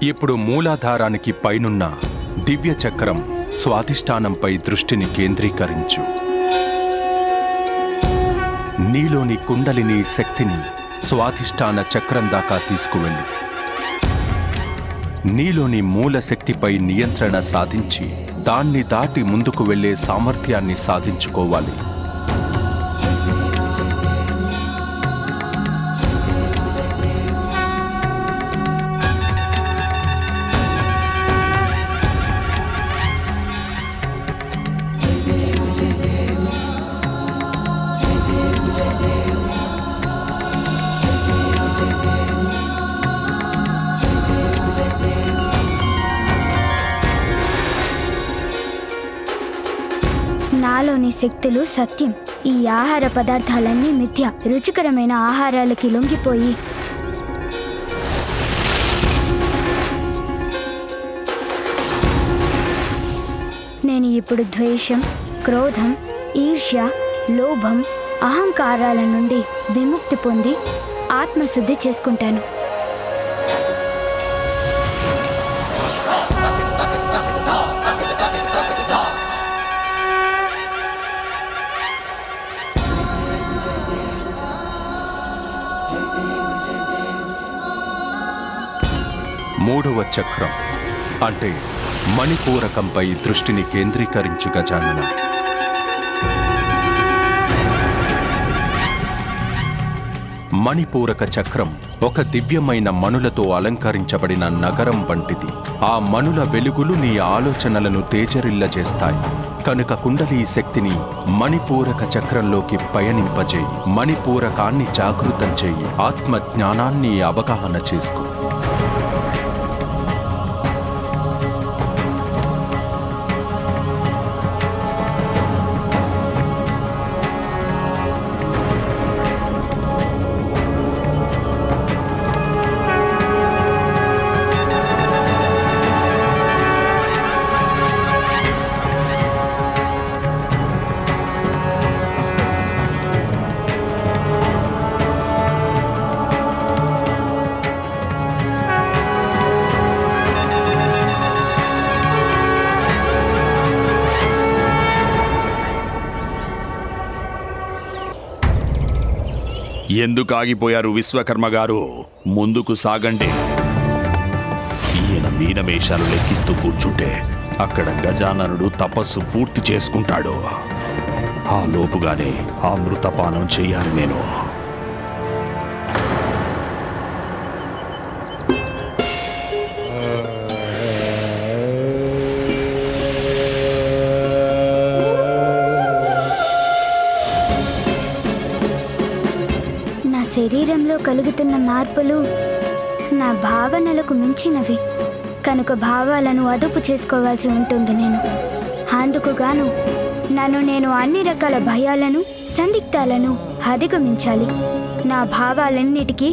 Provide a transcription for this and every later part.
ఇప్పుడు మూలాధారానికి పైనున్న దివ్య చక్రం స్వాధిష్టానంపై దృష్టిని కేంద్రీకరించు. నీలోని కుండలిని శక్తిని స్వాధిష్టాన చక్రం దాకా తీసుకువెళ్ళు. నీలోని మూల శక్తిపై నియంత్రణ సాధించి దాన్ని దాటి ముందుకు వెళ్లే సామర్థ్యాన్ని సాధించుకోవాలి. నాలోని శక్తులు సత్యం. ఈ ఆహార పదార్థాలన్నీ మిథ్య. రుచికరమైన ఆహారాలకి లొంగిపోయి నేను ఇప్పుడు ద్వేషం, క్రోధం, ఈర్ష్య, లోభం, అహంకారాల నుండి విముక్తి పొంది ఆత్మశుద్ధి చేసుకుంటాను. మూడవ చక్రం అంటే మణిపూరకంపై దృష్టిని కేంద్రీకరించు గజానన. మణిపూరక చక్రం ఒక దివ్యమైన మణులతో అలంకరించబడిన నగరం వంటిది. ఆ మణుల వెలుగులు నీ ఆలోచనలను తేజరిల్లజేస్తాయి. కనుక కుండలీ శక్తిని మణిపూరక చక్రంలోకి పయనింపజేయి. మణిపూరకాన్ని జాగృతం చేయి. ఆత్మ జ్ఞానాన్ని అవగాహన చేసుకో. ఎందుకు ఆగిపోయారు విశ్వకర్మ గారు? ముందుకు సాగండి. ఈయన మీనమేషాలు లెక్కిస్తూ కూర్చుంటే అక్కడ గజాననుడు తపస్సు పూర్తి చేసుకుంటాడు. ఆ లోపుగానే ఆ మృతపానం చెయ్యాలి నేను. శరీరంలో కలుగుతున్న మార్పులు నా భావనలకు మించినవి. కనుక భావాలను అదుపు చేసుకోవాల్సి ఉంటుంది. అందుకు గాను నేను అన్ని రకాల భయాలను, సందిగ్ధాలను అధిగమించాలి. నా భావాలన్నిటికీ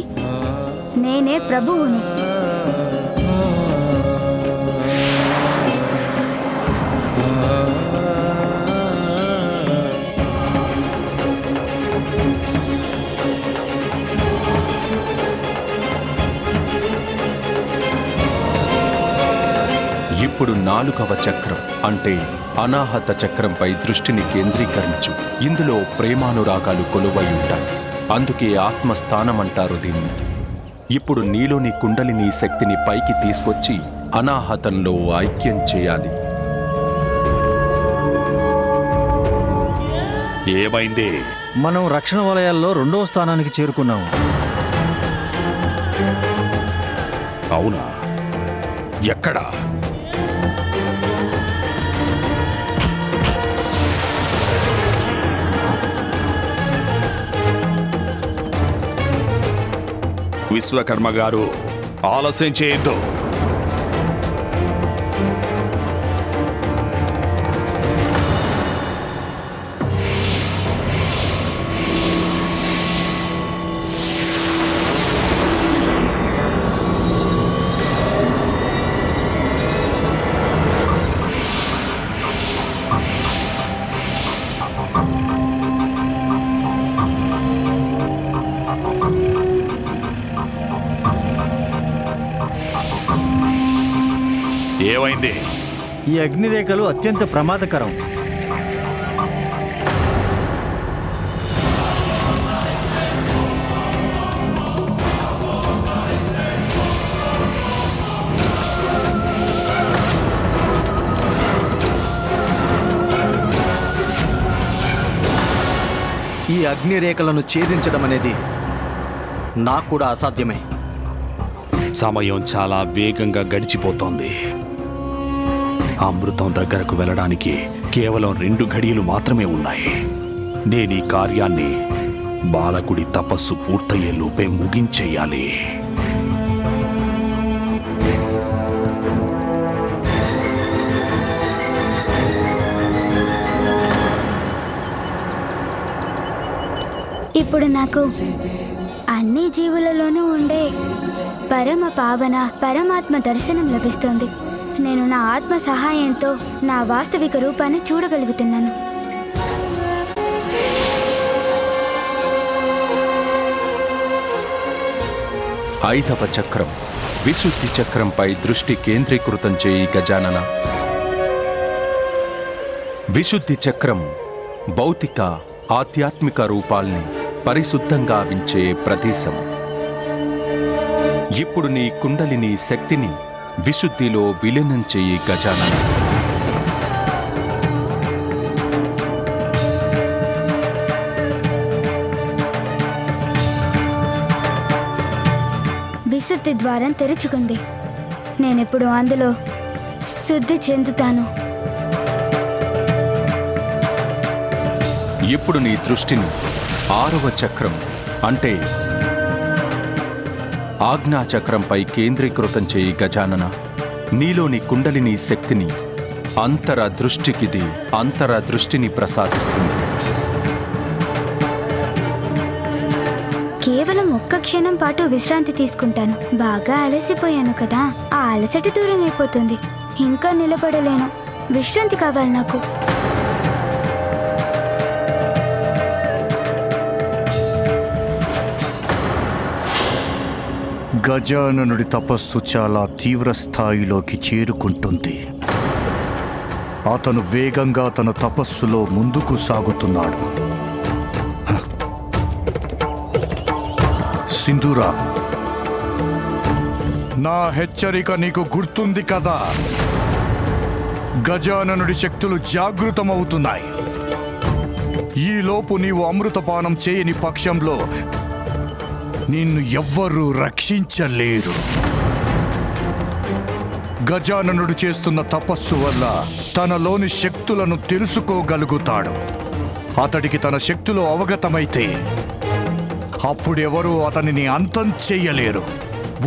నేనే ప్రభువును. ఇప్పుడు నాలుగవ చక్రం అంటే అనాహత చక్రంపై దృష్టిని కేంద్రీకరించు. ఇందులో ప్రేమానురాగాలు కొలువై ఉంటాయి. అందుకే ఆత్మస్థానం అంటారు దీన్ని. ఇప్పుడు నీలోని కుండలిని శక్తిని పైకి తీసుకొచ్చి అనాహతంలో ఐక్యం చేయాలి. ఏమైంది? మనం రక్షణ వలయాల్లో 2వ స్థానానికి చేరుకున్నాము. అవునా? ఎక్కడా? విశ్వకర్మ గారు, ఆలస్యం చేయొద్దు. ఏమైంది? ఈ అగ్నిరేఖలు అత్యంత ప్రమాదకరం. ఈ అగ్నిరేఖలను ఛేదించడం అనేది నాకు కూడా అసాధ్యమే. సమయం చాలా వేగంగా గడిచిపోతోంది. అమృతం దగ్గరకు వెళ్ళడానికి కేవలం 2 ఘడియలు మాత్రమే ఉన్నాయి. నేను ఈ కార్యాన్ని బాలకుడి తపస్సు పూర్తయ్యేలోపే ముగించేయాలి. ఇప్పుడు నాకు అన్ని జీవులలోనూ ఉండే పరమ పావన పరమాత్మ దర్శనం లభిస్తుంది. నేను నా ఆత్మ సహాయంతో నా వాస్తవిక రూపాన్ని చూడగలుగుతున్నాను. ఐదవ చక్రం విశుద్ధి చక్రంపై దృష్టి కేంద్రీకృతం చేయి గజానన. విశుద్ధి చక్రం భౌతిక ఆధ్యాత్మిక రూపాల్ని పరిశుద్ధంగా వించే ప్రదేశం. ఇప్పుడు నీ కుండలిని శక్తిని విశుద్ధిలో విలీనం చేయి గజానన. విశుద్ధి ద్వారం తెరుచుకుంది. నేనిప్పుడు అందులో శుద్ధి చెందుతాను. ఇప్పుడు నీ దృష్టిని 6వ చక్రం అంటే ఆజ్ఞా చక్రంపై కేంద్రీకృతం చేయి గజానన. నీలోని కుండలిని శక్తిని అంతర దృష్టికిది అంతర దృష్టిని ప్రసాదిస్తుంది. కేవలం ఒక్క క్షణం పాటు విశ్రాంతి తీసుకుంటాను. బాగా అలసిపోయాను కదా, ఆ అలసట దూరం అయిపోతుంది. ఇంకా నిలబడలేను. విశ్రాంతి కావాలి నాకు. గజాననుడి తపస్సు చాలా తీవ్ర స్థాయిలోకి చేరుకుంటుంది. అతను వేగంగా తన తపస్సులో ముందుకు సాగుతున్నాడు. సింధూరా, నా హెచ్చరిక నీకు గుర్తుంది కదా? గజాననుడి శక్తులు జాగృతమవుతున్నాయి. ఈలోపు నీవు అమృతపానం చేయని పక్షంలో నిన్ను ఎవ్వరూ రక్షించలేరు. గజాననుడు చేస్తున్న తపస్సు వల్ల తనలోని శక్తులను తెలుసుకోగలుగుతాడు. అతడికి తన శక్తులు అవగతమైతే అప్పుడెవరూ అతనిని అంతం చెయ్యలేరు.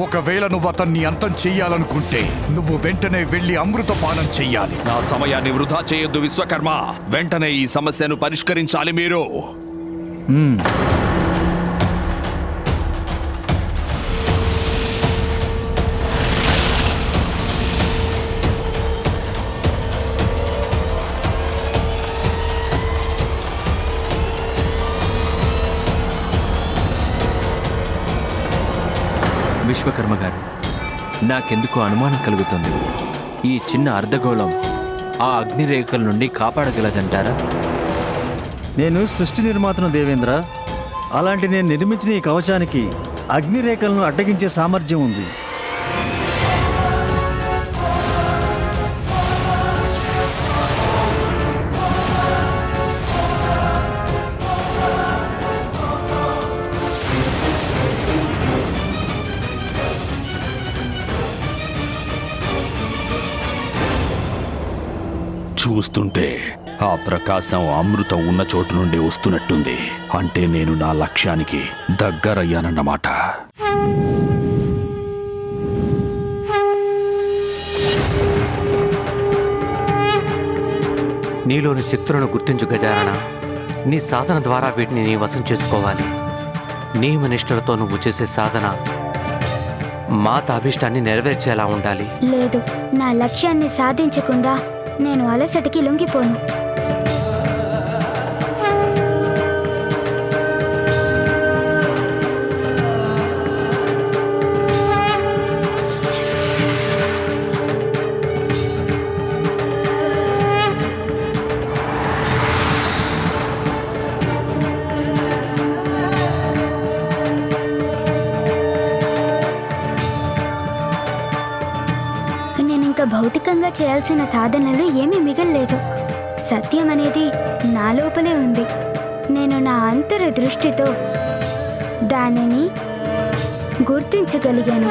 ఒకవేళ నువ్వు అతన్ని అంతం చెయ్యాలనుకుంటే నువ్వు వెంటనే వెళ్ళి అమృతపానం చెయ్యాలి. నా సమయాన్ని వృధా చేయొద్దు విశ్వకర్మ. వెంటనే ఈ సమస్యను పరిష్కరించాలి మీరు. విశ్వకర్మ గారు, నాకెందుకు అనుమానం కలుగుతుంది. ఈ చిన్న అర్ధగోళం ఆ అగ్నిరేఖల నుండి కాపాడగలదంటారా? నేను సృష్టి నిర్మాతను దేవేంద్ర. అలాంటి నేను నిర్మించిన ఈ కవచానికి అగ్నిరేఖలను అడ్డగించే సామర్థ్యం ఉంది. చూస్తుంటే ఆ ప్రకాశం అమృతం ఉన్న చోటు నుండి వస్తున్నట్టుంది. అంటే నేను నా లక్ష్యానికి దగ్గరయ్యానన్నమాట. నీలోని శక్తులను గుర్తించు గజానన. నీ సాధన ద్వారా వీటిని నీ వశం చేసుకోవాలి. నియమనిష్టలతో నువ్వు చేసే సాధన మాత అభిష్టాన్ని నెరవేర్చేలా ఉండాలి. లేదు, నా లక్ష్యాన్ని సాధించకుండా నేను అలసటికి లొంగిపోను. ఇంకా భౌతికంగా చేయాల్సిన సాధనలు ఏమీ మిగల్లేదు. సత్యం అనేది నా లోపలే ఉంది. నేను నా అంతర దృష్టితో దానిని గుర్తించగలిగాను.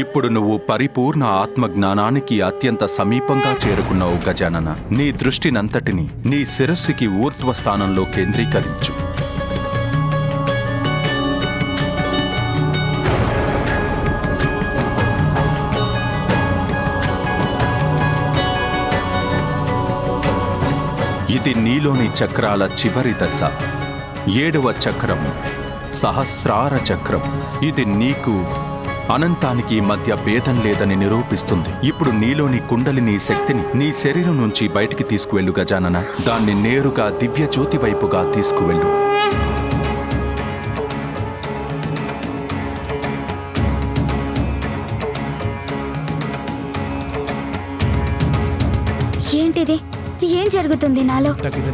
ఇప్పుడు నువ్వు పరిపూర్ణ ఆత్మజ్ఞానానికి అత్యంత సమీపంగా చేరుకున్నావు గజానన. నీ దృష్టినంతటిని నీ శిరస్సుకి ఊర్ధ్వ స్థానంలో కేంద్రీకరించు. ఇది నీలోని చక్రాల చివరి దశ. 7వ చక్రం సహస్రార చక్రం. ఇది నీకు అనంతానికి మధ్య భేదం లేదని నిరూపిస్తుంది. ఇప్పుడు నీలోని కుండలిని శక్తిని నీ శరీరం నుంచి బయటికి తీసుకువెళ్ళు గజానన. దాన్ని నేరుగా దివ్య జ్యోతి వైపుగా తీసుకువెళ్ళు. ఏంటిది? ఏం జరుగుతుంది నాలో?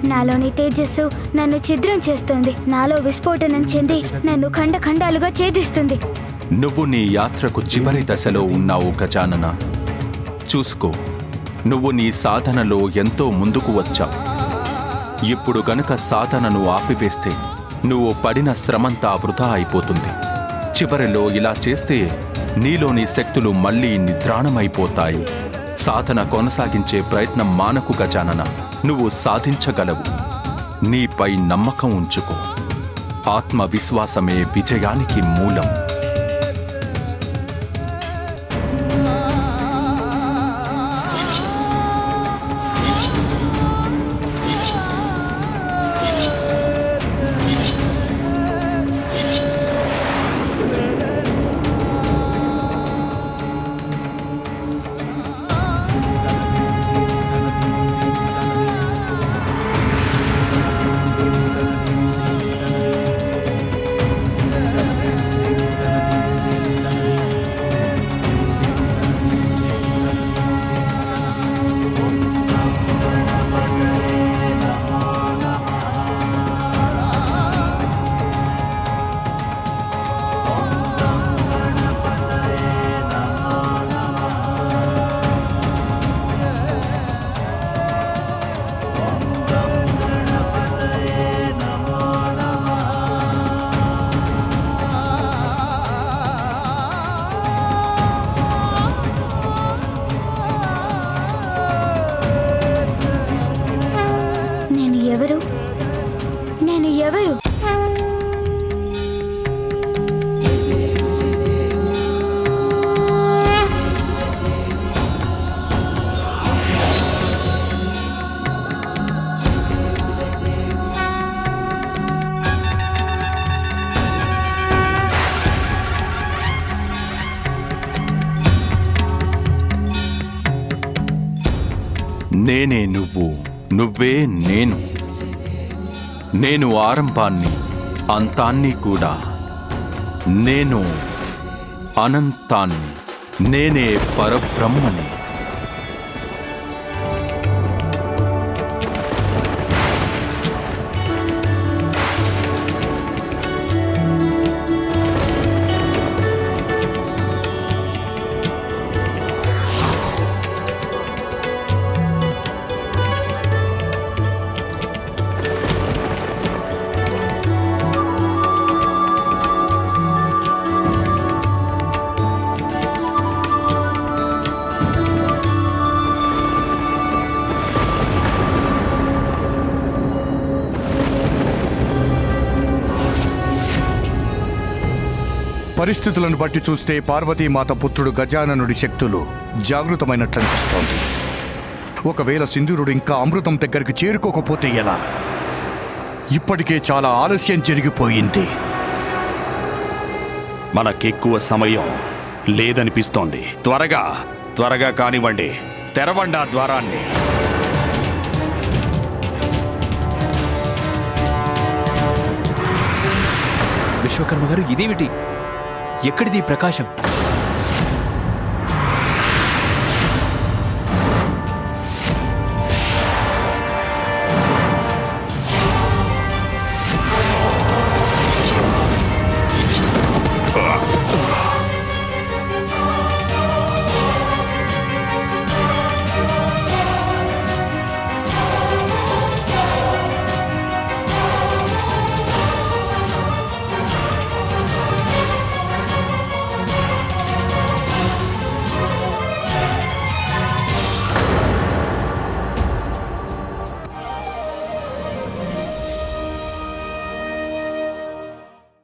నాలోని తేజస్సు నన్ను ఛిద్రం చేస్తుంది. నాలో విస్ఫోటనం చెంది నన్ను ఖండఖండాలుగా ఛేదిస్తుంది. నువ్వు నీ యాత్రకు చివరి దశలో ఉన్నావు గజానన. చూసుకో, నువ్వు నీ సాధనలో ఎంతో ముందుకు వచ్చావు. ఇప్పుడు గనుక సాధనను ఆపివేస్తే నువ్వు పడిన శ్రమంతా వృధా అయిపోతుంది. చివరిలో ఇలా చేస్తే నీలోని శక్తులు మళ్ళీ నిద్రాణమైపోతాయి. సాధన కొనసాగించే ప్రయత్నం మానకు గజానన. నువ్వు సాధించగలవు. నీపై నమ్మకం ఉంచుకో. ఆత్మవిశ్వాసమే విజయానికి మూలం. నేను ఎవరు? నేనే నువ్వు, నువ్వే నేను. నేను ఆరంభాన్ని, అంతాన్ని కూడా. నేను అనంతాన్ని. నేనే పరబ్రహ్మని. పరిస్థితులను బట్టి చూస్తే పార్వతీమాత పుత్రుడు గజాననుడి శక్తులు జాగృతమైనట్లు అనిపిస్తోంది. ఒకవేళ సింధూరుడు ఇంకా అమృతం దగ్గరికి చేరుకోకపోతే ఎలా? ఇప్పటికే చాలా ఆలస్యం జరిగిపోయింది. మనకెక్కువ సమయం లేదనిపిస్తోంది. త్వరగా కానివ్వండి. తెరవండి ఆ ద్వారాన్ని. విశ్వకర్మ గారు, ఇదేమిటి? ఎక్కడిది ప్రకాశం?